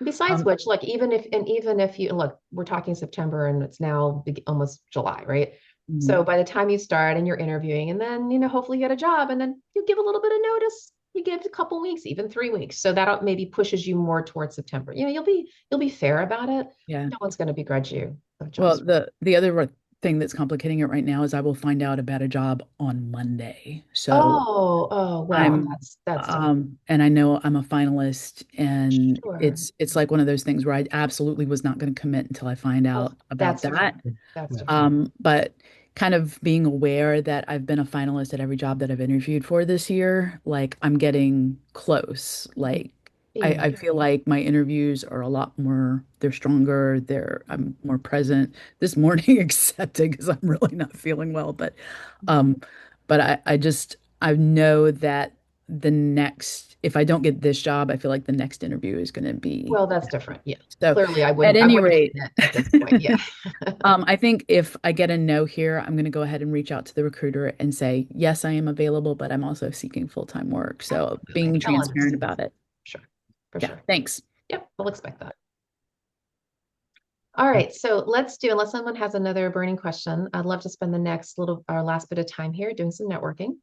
Besides which, like, even if you look, we're talking September and it's now almost July, right? So by the time you start and you're interviewing, and then, hopefully you get a job, and then you give a little bit of notice. You give a couple weeks, even 3 weeks. So that maybe pushes you more towards September. You'll be fair about it. Yeah. No one's going to begrudge you. Well, the other thing that's complicating it right now is I will find out about a job on Monday. So well, I'm that's different. and I know I'm a finalist, and Sure. it's like one of those things where I absolutely was not going to commit until I find out about that's that. different. That's different. But kind of being aware that I've been a finalist at every job that I've interviewed for this year, like I'm getting close. Like I feel like my interviews are a lot more, they're stronger, I'm more present this morning, accepting because I'm really not feeling well. But I know that the next if I don't get this job, I feel like the next interview is going to be. Well, that's different. Yeah. So Clearly, at I any wouldn't rate, commit at this point. Yeah. I think if I get a no here, I'm going to go ahead and reach out to the recruiter and say, yes, I am available, but I'm also seeking full-time work. So Absolutely. being They'll transparent understand. about it. Sure. For Yeah. sure. Thanks. Yep. We'll expect that. All right. So let's do, unless someone has another burning question, I'd love to spend the next our last bit of time here doing some networking.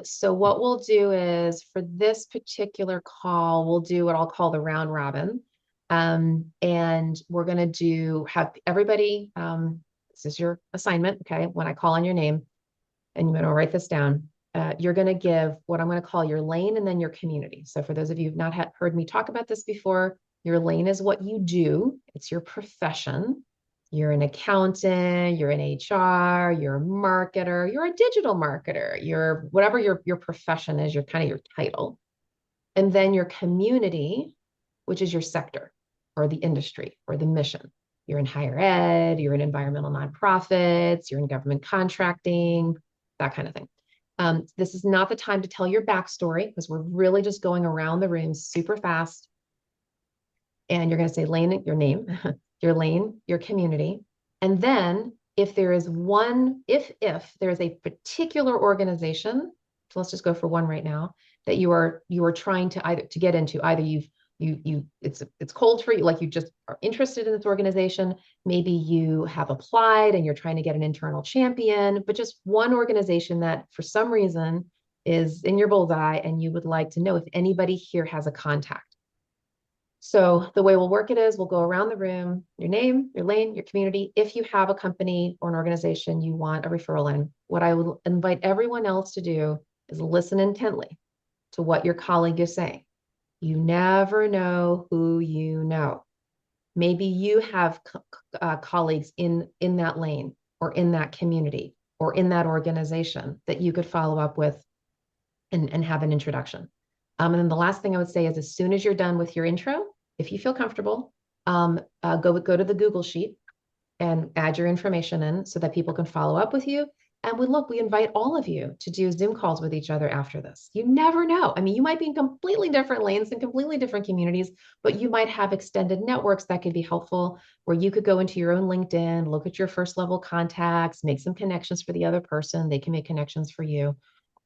So what we'll do is for this particular call, we'll do what I'll call the round robin. And we're going to have everybody, this is your assignment. Okay. When I call on your name, and you're going to write this down, you're going to give what I'm going to call your lane and then your community. So for those of you who've not heard me talk about this before, your lane is what you do. It's your profession. You're an accountant, you're an HR, you're a marketer, you're a digital marketer, you're whatever your profession is, your kind of your title. And then your community, which is your sector or the industry or the mission. You're in higher ed, you're in environmental nonprofits, you're in government contracting, that kind of thing. This is not the time to tell your backstory because we're really just going around the room super fast. And you're going to say lane, your name, your lane, your community. And then if there is one, if there is a particular organization, so let's just go for one right now, that you are trying to either to get into, either it's cold for you, like you just are interested in this organization. Maybe you have applied and you're trying to get an internal champion, but just one organization that for some reason is in your bullseye and you would like to know if anybody here has a contact. So the way we'll work it is we'll go around the room, your name, your lane, your community. If you have a company or an organization you want a referral in, what I would invite everyone else to do is listen intently to what your colleague is saying. You never know who you know. Maybe you have colleagues in that lane or in that community or in that organization that you could follow up with and have an introduction. And then the last thing I would say is as soon as you're done with your intro, if you feel comfortable, go to the Google sheet and add your information in so that people can follow up with you. And we invite all of you to do Zoom calls with each other after this. You never know. I mean, you might be in completely different lanes and completely different communities, but you might have extended networks that could be helpful where you could go into your own LinkedIn, look at your first level contacts, make some connections for the other person. They can make connections for you.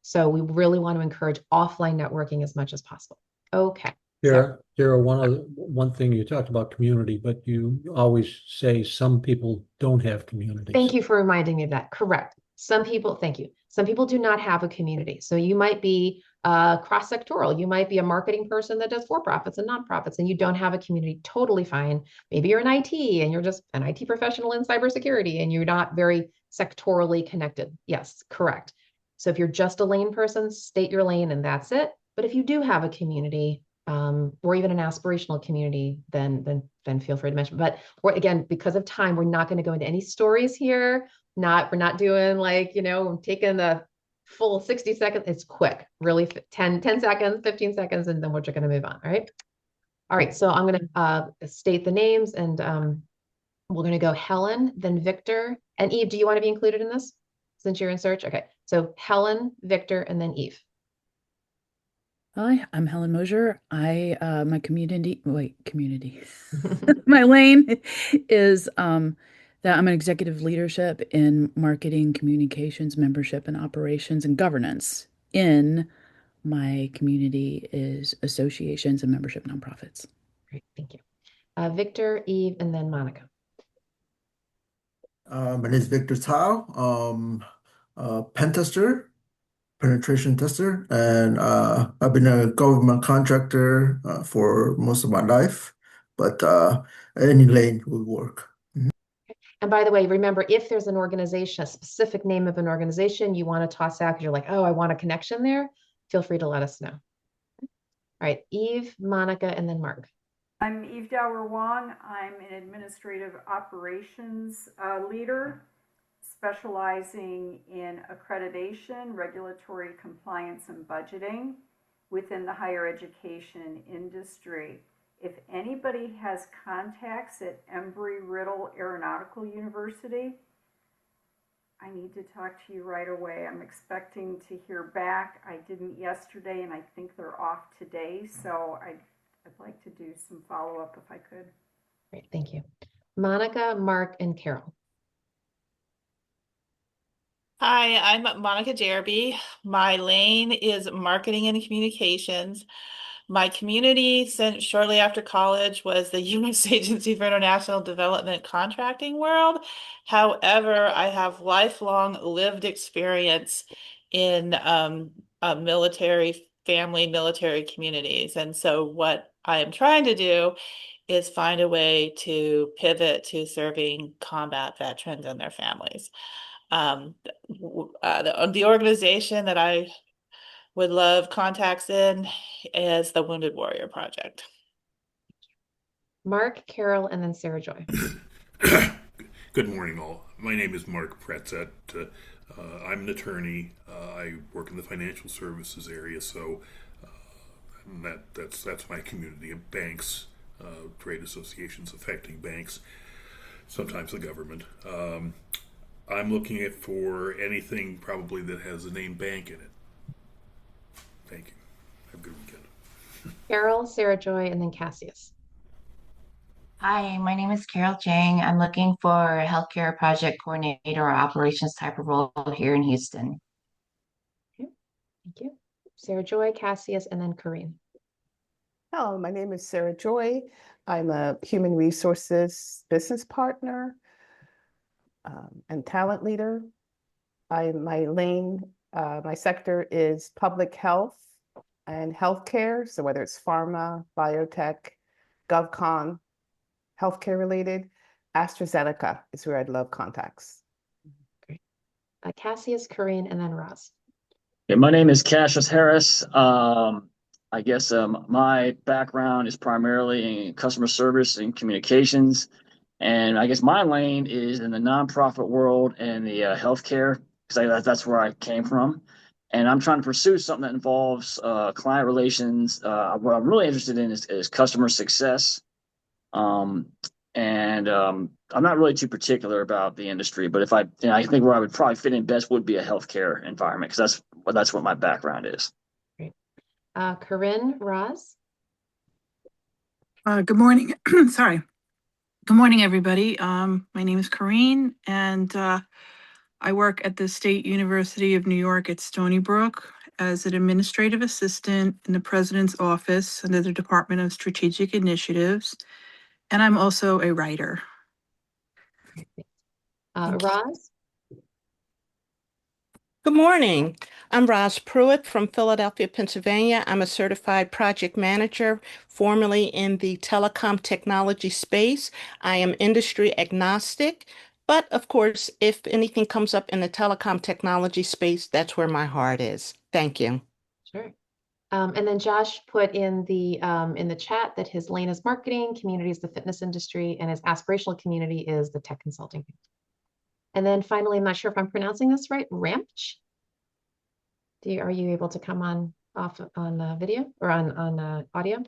So we really want to encourage offline networking as much as possible. Okay. Sarah, one thing you talked about community, but you always say some people don't have communities. Thank you for reminding me of that. Correct. Some people, thank you. Some people do not have a community. So you might be cross-sectoral. You might be a marketing person that does for-profits and nonprofits, and you don't have a community. Totally fine. Maybe you're in IT and you're just an IT professional in cybersecurity and you're not very sectorally connected. Yes, correct. So if you're just a lane person, state your lane and that's it. But if you do have a community, or even an aspirational community, then feel free to mention. But again, because of time, we're not going to go into any stories here. We're not doing like, taking the full 60 seconds. It's quick, really 10 seconds, 15 seconds, and then we're just going to move on. All right. All right. So I'm going to state the names and we're going to go Helen, then Victor, and Eve. Do you want to be included in this since you're in search? Okay. So Helen, Victor, and then Eve. Hi, I'm Helen Mosier. My community, my lane is that I'm an executive leadership in marketing, communications, membership, and operations and governance. In my community is associations and membership nonprofits. Great, thank you. Victor, Eve, and then Monica. My name is Victor Tao, pen tester, penetration tester, and I've been a government contractor for most of my life, but any lane would work. And by the way, remember, if there's an organization, a specific name of an organization you want to toss out because you're like, oh, I want a connection there, feel free to let us know. All right, Eve, Monica, and then Mark. I'm Eve Dower Wong. I'm an administrative operations leader specializing in accreditation, regulatory compliance, and budgeting within the higher education industry. If anybody has contacts at Embry-Riddle Aeronautical University, I need to talk to you right away. I'm expecting to hear back. I didn't yesterday, and I think they're off today. So I'd like to do some follow-up if I could. Great, thank you. Monica, Mark, and Carol. Hi, I'm Monica Jerby. My lane is marketing and communications. My community since shortly after college was the U.S. Agency for International Development contracting world. However, I have lifelong lived experience in military communities. And so what I am trying to do is find a way to pivot to serving combat veterans and their families. The organization that I would love contacts in is the Wounded Warrior Project. Mark, Carol, and then Sarah Joy. Good morning, all. My name is Mark Pretzett. I'm an attorney. I work in the financial services area, so that's my community of banks, trade associations affecting banks, sometimes the government. I'm looking for anything probably that has the name bank in it. Thank you. Have a good weekend. Carol, Sarah Joy, and then Cassius. Hi, my name is Carol Chang. I'm looking for a healthcare project coordinator or operations type of role here in Houston. Okay, thank you. Sarah Joy, Cassius, and then Corinne. Hello, my name is Sarah Joy. I'm a human resources business partner and talent leader. My sector is public health and healthcare. So whether it's pharma, biotech, GovCon, healthcare related, AstraZeneca is where I'd love contacts. Great. Cassius, Corinne, and then Roz. Yeah, my name is Cassius Harris. I guess my background is primarily in customer service and communications. And I guess my lane is in the nonprofit world and the healthcare, because that's where I came from. And I'm trying to pursue something that involves client relations. What I'm really interested in is customer success. I'm not really too particular about the industry, but if I think where I would probably fit in best would be a healthcare environment, because that's what my background is. Great. Corinne, Roz. Good morning. Sorry. Good morning, everybody. My name is Corinne, and I work at the State University of New York at Stony Brook as an administrative assistant in the president's office under the Department of Strategic Initiatives. And I'm also a writer. Roz? Good morning. I'm Roz Pruitt from Philadelphia, Pennsylvania. I'm a certified project manager, formerly in the telecom technology space. I am industry agnostic, but of course, if anything comes up in the telecom technology space, that's where my heart is. Thank you. Sure. And then Josh put in the chat that his lane is marketing, community is the fitness industry, and his aspirational community is the tech consulting. And then finally, I'm not sure if I'm pronouncing this right, Ramch. Are you able to come on video or on audio?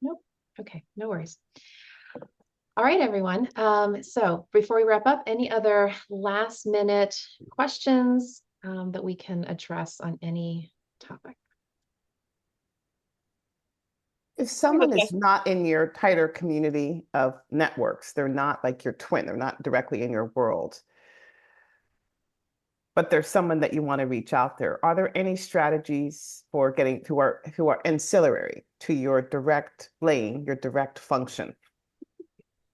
Nope. Okay, no worries. All right, everyone. So before we wrap up, any other last minute questions that we can address on any topic? If someone is not in your tighter community of networks, they're not like your twin, they're not directly in your world, but there's someone that you want to reach out there. Are there any strategies for getting who are ancillary to your direct lane, your direct function?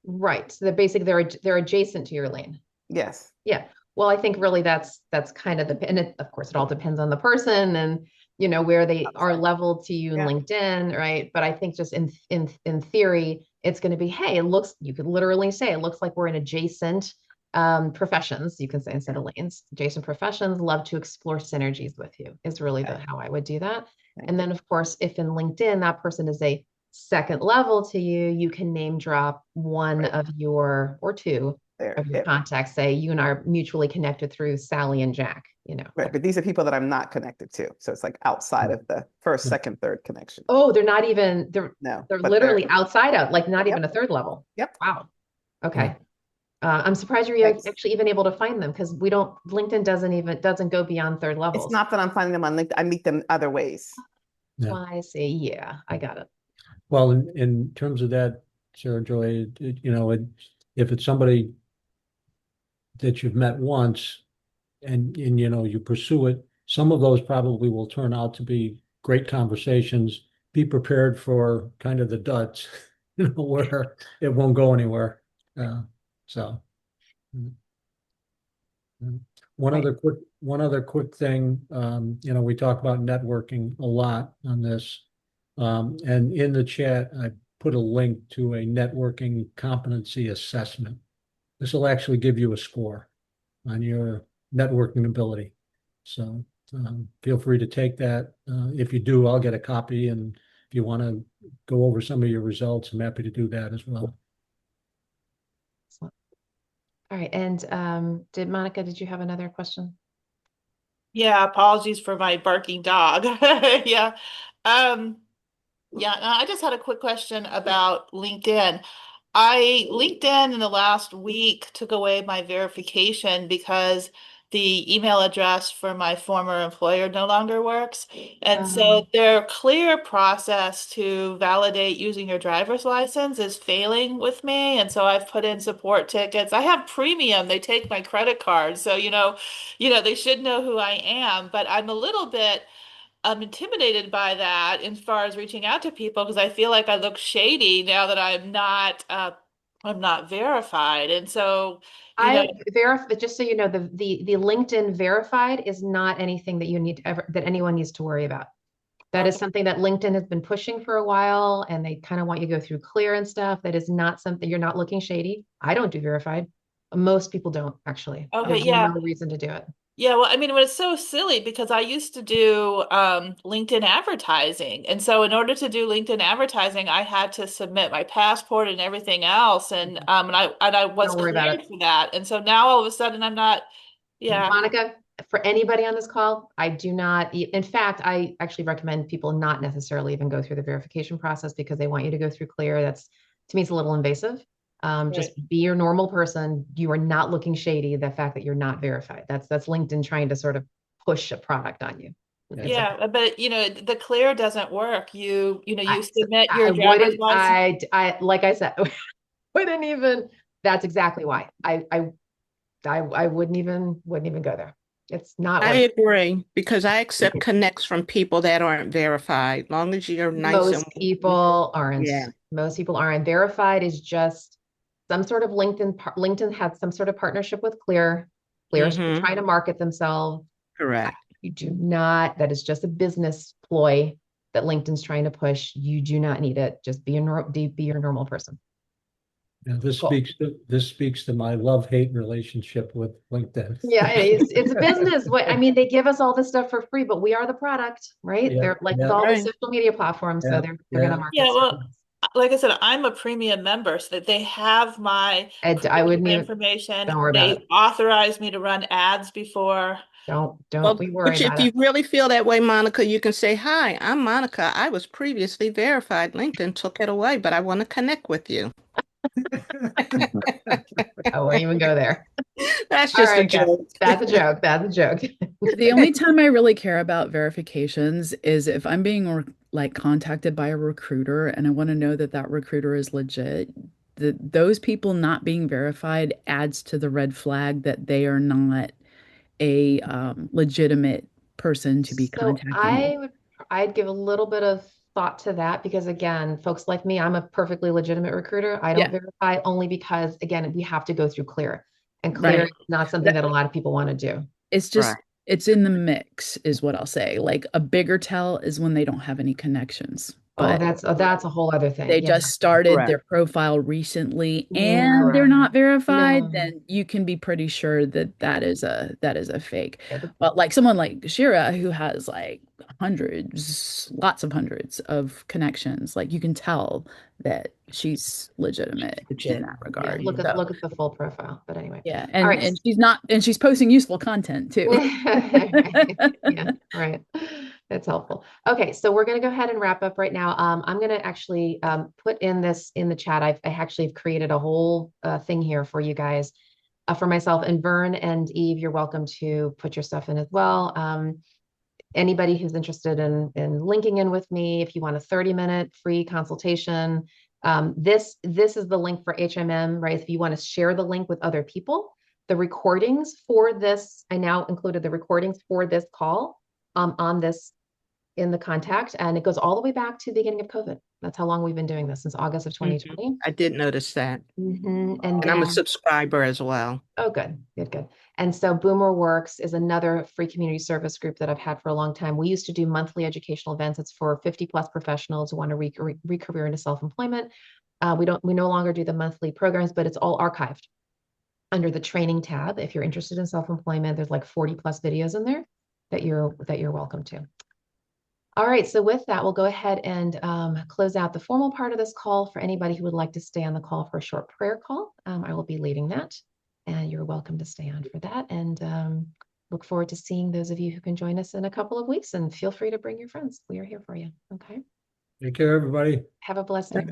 Right. So they're adjacent to your lane. Yes. Yeah. Well, I think really that's kind of and of course it all depends on the person and where they are leveled to you in LinkedIn, right? But I think just in theory, it's going to be, hey, you could literally say it looks like we're in adjacent professions. You can say instead of lanes, adjacent professions, love to explore synergies with you is really how I would do that. And then of course, if in LinkedIn that person is a second level to you, you can name drop one of your or two of your contacts, say you and I are mutually connected through Sally and Jack, Right, but these are people that I'm not connected to. So it's like outside of the first, second, third connection. Oh, they're not even, they're literally outside of, like not even a third level. Yep. Wow. Okay. I'm surprised you're Thanks. actually even able to find them because LinkedIn doesn't go beyond third It's levels. not that I'm finding them on LinkedIn. I meet them other ways. Yeah. I see. Yeah, I got it. Well, in terms of that, Sarah Joy, if it's somebody that you've met once and you pursue it, some of those probably will turn out to be great conversations. Be prepared for kind of the duds, where it won't go anywhere. So. mm, mm. Right. One other quick thing, we talk about networking a lot on this. And in the chat, I put a link to a networking competency assessment. This will actually give you a score on your networking ability. So feel free to take that. If you do, I'll get a copy. And if you want to go over some of your results, I'm happy to do that as well. Excellent. All right. And Monica, did you have another question? Yeah, apologies for my barking dog. Yeah. I just had a quick question about LinkedIn. LinkedIn in the last week took away my verification because the email address for my former employer no longer works. And so their clear process to validate using your driver's license is failing with me. And so I've put in support tickets. I have premium. They take my credit card. So, they should know who I am, but I'm a little bit I'm intimidated by that as far as reaching out to people because I feel like I look shady now that I'm not verified. And so, I verify, just so you know, the LinkedIn verified is not anything that that anyone needs to worry about. That is something that LinkedIn has been pushing for a while, and they kind of want you to go through clear and stuff. That is not something, you're not looking shady. I don't do verified. Most people don't actually. okay, There's yeah. no reason to do it. Yeah, well, I mean, it's so silly because I used to do LinkedIn advertising. And so in order to do LinkedIn advertising, I had to submit my passport and everything else. And I was Don't worry about cleared it. for that. And so now all of a sudden I'm not, yeah. Monica, for anybody on this call, I do not, in fact, I actually recommend people not necessarily even go through the verification process because they want you to go through clear. That's, to me, it's a little invasive. Just be your normal person. You are not looking shady. The fact that you're not verified. That's LinkedIn trying to sort of push a product on you. Yeah, but the clear doesn't work. You submit I your driver's wouldn't, license. like I said, wouldn't even, that's exactly why. I wouldn't even go there. It's not I worth agree because I accept connects from people that aren't verified. Long as you're nice and Most people aren't. yeah. Most people aren't. Verified is just some sort of LinkedIn has some sort of partnership with Clear. Clear's Mm-hmm. trying to market themselves. Correct. You do not, that is just a business ploy that LinkedIn's trying to push. You do not need it. Just be your normal person. Yeah, this Cool. speaks to my love-hate relationship with LinkedIn. Yeah, it's a business. I mean, they give us all this stuff for free, but we are the product, right? Yeah, They're like with yeah, all the Right. social media platforms, so yeah, they're gonna yeah. market Yeah, stuff. well, like I said, I'm a premium member, so that they have my I credit wouldn't card even, information. don't worry about it. They authorized me to run ads before. Don't Well, we worry which if about it. you really feel that way, Monica, you can say, "Hi, I'm Monica. I was previously verified. LinkedIn took it away, but I want to connect with you." I won't even go there. That's All just a right, guys. joke. That's a joke. That's a joke. The only time I really care about verifications is if I'm being like contacted by a recruiter and I want to know that that recruiter is legit. Those people not being verified adds to the red flag that they are not a legitimate person to be So contacting you. I'd give a little bit of thought to that because again, folks like me, I'm a perfectly legitimate recruiter. I don't Yeah, verify only because again, we have to go through Clear, and Clear right. is not something that a lot of people want to do. It's Right. just it's in the mix is what I'll say. Like a bigger tell is when they don't have any connections. Oh, But that's a whole other thing. they Yeah. just started Correct. their profile recently Yeah. and they're not verified, No. then you can be pretty sure that that is a fake. Yeah, But like someone like Shira who has like hundreds, lots of hundreds of connections, like you can tell that she's legitimate in Legit. that yeah, regard. look at So look at the full profile. But anyway. yeah, All and she's not and she's posting useful content too. right. Yeah, right. That's helpful. Okay, so we're going to go ahead and wrap up right now. I'm going to actually put in this in the chat. I actually have created a whole thing here for you guys, for myself and Vern and Eve. You're welcome to put your stuff in as well. Anybody who's interested in linking in with me, if you want a 30-minute free consultation, this is the link for HMM, right? If you want to share the link with other people, the recordings for this, I now included the recordings for this call on this in the contact, and it goes all the way back to the beginning of COVID. That's how long we've been doing this, since August of 2020. I did notice that. And And I'm a subscriber as well. Oh, good, good, good. And so Boomer Works is another free community service group that I've had for a long time. We used to do monthly educational events. It's for 50 plus professionals who want to re-career into self-employment. We no longer do the monthly programs, but it's all archived under the training tab. If you're interested in self-employment, there's like 40 plus videos in there that you're welcome to. All right, so with that, we'll go ahead and close out the formal part of this call. For anybody who would like to stay on the call for a short prayer call, I will be leading that, and you're welcome to stay on for that. And look forward to seeing those of you who can join us in a couple of weeks, and feel free to bring your friends. We are here for you. Okay. Take care, everybody. Have a blessed day.